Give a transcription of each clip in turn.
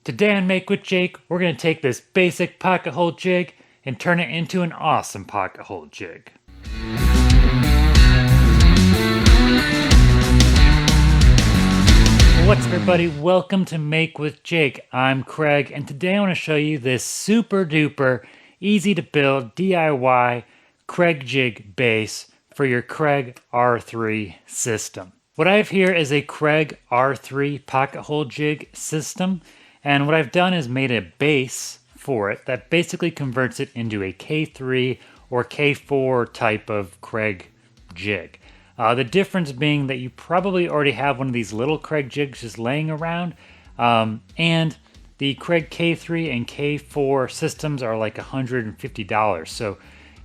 Today on Make with Jake, we're going to take this basic pocket hole jig and turn it into an awesome pocket hole jig. What's up everybody, welcome to Make with Jake. I'm Kreg, and today I want to show you this super duper easy to build DIY Kreg jig base for your Kreg R3 system. What I have here is a Kreg R3 pocket hole jig system, and what I've done is made a base for it that basically converts it into a K3 or K4 type of Kreg jig. The difference being that you probably already have one of these little Kreg jigs just laying around, and the Kreg K3 and K4 systems are like $150, so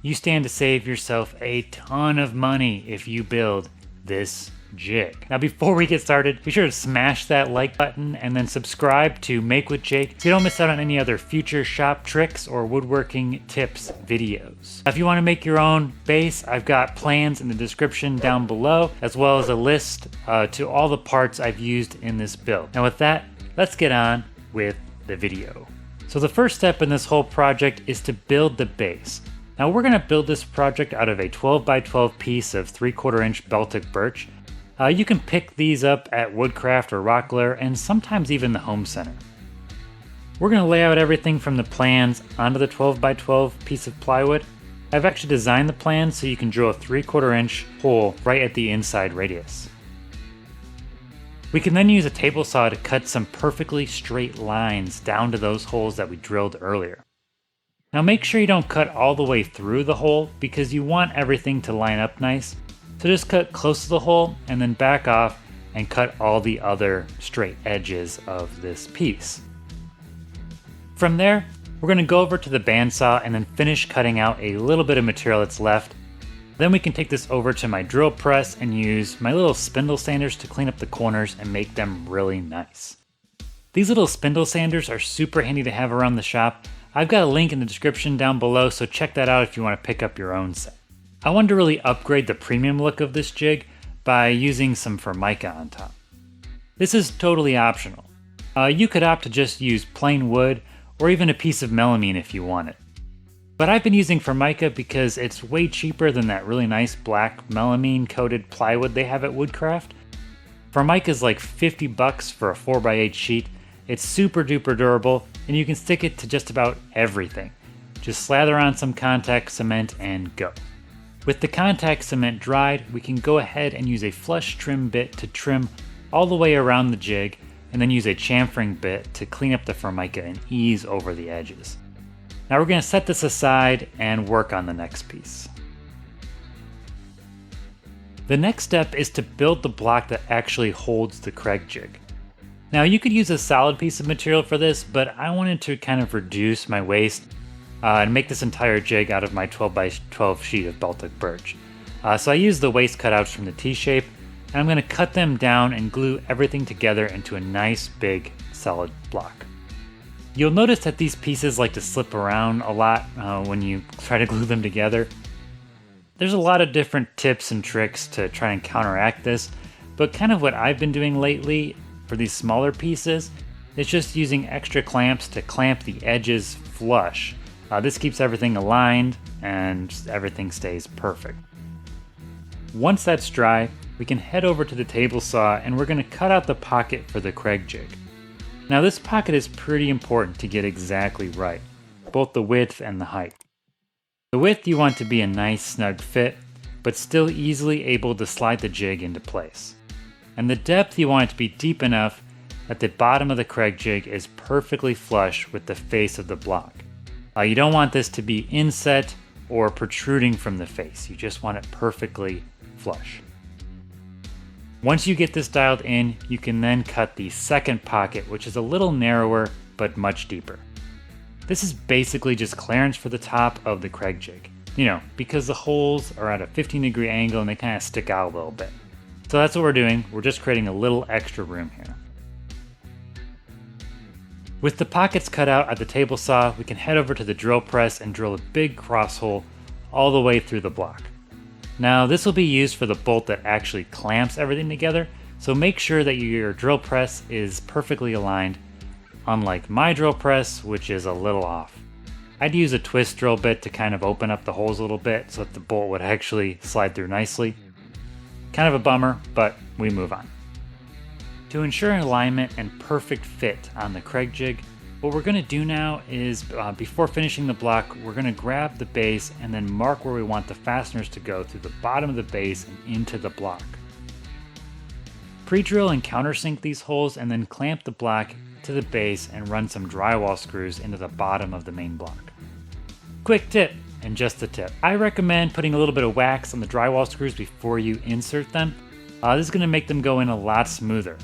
you stand to save yourself a ton of money if you build this jig. Now before we get started, be sure to smash that like button and then subscribe to Make with Jake so you don't miss out on any other future shop tricks or woodworking tips videos. If you want to make your own base, I've got plans in the description down below, as well as a list to all the parts I've used in this build. Now with that, let's get on with the video. So the first step in this whole project is to build the base. Now we're going to build this project out of a 12 by 12 piece of 3/4 inch Baltic birch. You can pick these up at Woodcraft or Rockler and sometimes even the Home Center. We're going to lay out everything from the plans onto the 12 by 12 piece of plywood. I've actually designed the plans so you can drill a 3/4 inch hole right at the inside radius. We can then use a table saw to cut some perfectly straight lines down to those holes that we drilled earlier. Now make sure you don't cut all the way through the hole because you want everything to line up nice. So just cut close to the hole and then back off and cut all the other straight edges of this piece. From there, we're going to go over to the bandsaw and then finish cutting out a little bit of material that's left. Then we can take this over to my drill press and use my little spindle sanders to clean up the corners and make them really nice. These little spindle sanders are super handy to have around the shop. I've got a link in the description down below, so check that out if you want to pick up your own set. I wanted to really upgrade the premium look of this jig by using some Formica on top. This is totally optional. You could opt to just use plain wood or even a piece of melamine if you want it. But I've been using Formica because it's way cheaper than that really nice black melamine coated plywood they have at Woodcraft. Formica is like 50 bucks for a 4x8 sheet. It's super duper durable and you can stick it to just about everything. Just slather on some contact cement and go. With the contact cement dried, we can go ahead and use a flush trim bit to trim all the way around the jig, and then use a chamfering bit to clean up the Formica and ease over the edges. Now we're going to set this aside and work on the next piece. The next step is to build the block that actually holds the Kreg jig. Now you could use a solid piece of material for this, but I wanted to kind of reduce my waste and make this entire jig out of my 12 by 12 sheet of Baltic birch. So I used the waste cutouts from the T-shape, and I'm going to cut them down and glue everything together into a nice big solid block. You'll notice that these pieces like to slip around a lot when you try to glue them together. There's a lot of different tips and tricks to try and counteract this, but kind of what I've been doing lately for these smaller pieces is just using extra clamps to clamp the edges flush. This keeps everything aligned and everything stays perfect. Once that's dry, we can head over to the table saw and we're going to cut out the pocket for the Kreg jig. Now this pocket is pretty important to get exactly right, both the width and the height. The width you want to be a nice snug fit, but still easily able to slide the jig into place. And the depth you want it to be deep enough that the bottom of the Kreg jig is perfectly flush with the face of the block. You don't want this to be inset or protruding from the face. You just want it perfectly flush. Once you get this dialed in, you can then cut the second pocket, which is a little narrower but much deeper. This is basically just clearance for the top of the Kreg jig. You know, because the holes are at a 15-degree angle and they kind of stick out a little bit. So that's what we're doing. We're just creating a little extra room here. With the pockets cut out at the table saw, we can head over to the drill press and drill a big cross hole all the way through the block. Now this will be used for the bolt that actually clamps everything together, so make sure that your drill press is perfectly aligned unlike my drill press, which is a little off. I'd use a twist drill bit to kind of open up the holes a little bit so that the bolt would actually slide through nicely. Kind of a bummer, but we move on. To ensure alignment and perfect fit on the Kreg jig, what we're going to do now is, before finishing the block, we're going to grab the base and then mark where we want the fasteners to go through the bottom of the base and into the block. Pre-drill and countersink these holes and then clamp the block to the base and run some drywall screws into the bottom of the main block. Quick tip, and just a tip. I recommend putting a little bit of wax on the drywall screws before you insert them. This is going to make them go in a lot smoother.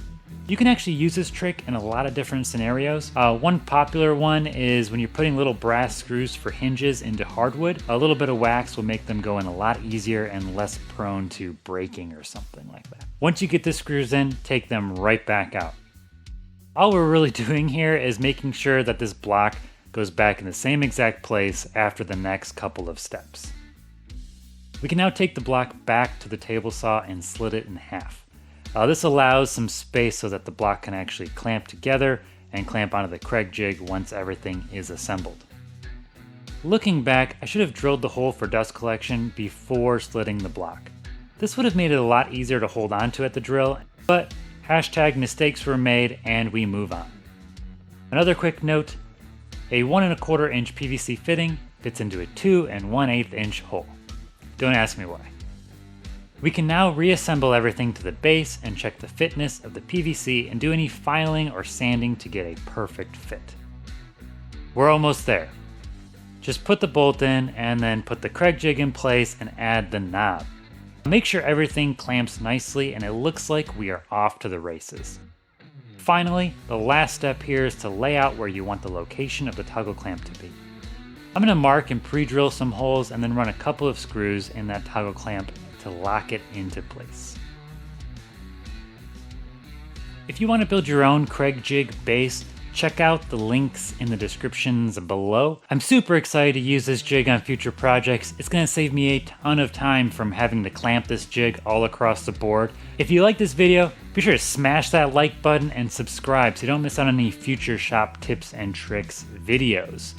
You can actually use this trick in a lot of different scenarios. One popular one is when you're putting little brass screws for hinges into hardwood. A little bit of wax will make them go in a lot easier and less prone to breaking or something like that. Once you get the screws in, take them right back out. All we're really doing here is making sure that this block goes back in the same exact place after the next couple of steps. We can now take the block back to the table saw and slit it in half. This allows some space so that the block can actually clamp together and clamp onto the Kreg jig once everything is assembled. Looking back, I should have drilled the hole for dust collection before slitting the block. This would have made it a lot easier to hold onto at the drill, but #mistakes were made and we move on. Another quick note, a 1 1/4 inch PVC fitting fits into a 2 1/8 inch hole. Don't ask me why. We can now reassemble everything to the base and check the fitness of the PVC and do any filing or sanding to get a perfect fit. We're almost there. Just put the bolt in and then put the Kreg jig in place and add the knob. Make sure everything clamps nicely and it looks like we are off to the races. Finally, the last step here is to lay out where you want the location of the toggle clamp to be. I'm going to mark and pre-drill some holes and then run a couple of screws in that toggle clamp to lock it into place. If you want to build your own Kreg jig base, check out the links in the descriptions below. I'm super excited to use this jig on future projects. It's going to save me a ton of time from having to clamp this jig all across the board. If you like this video, be sure to smash that like button and subscribe so you don't miss out on any future shop tips and tricks videos.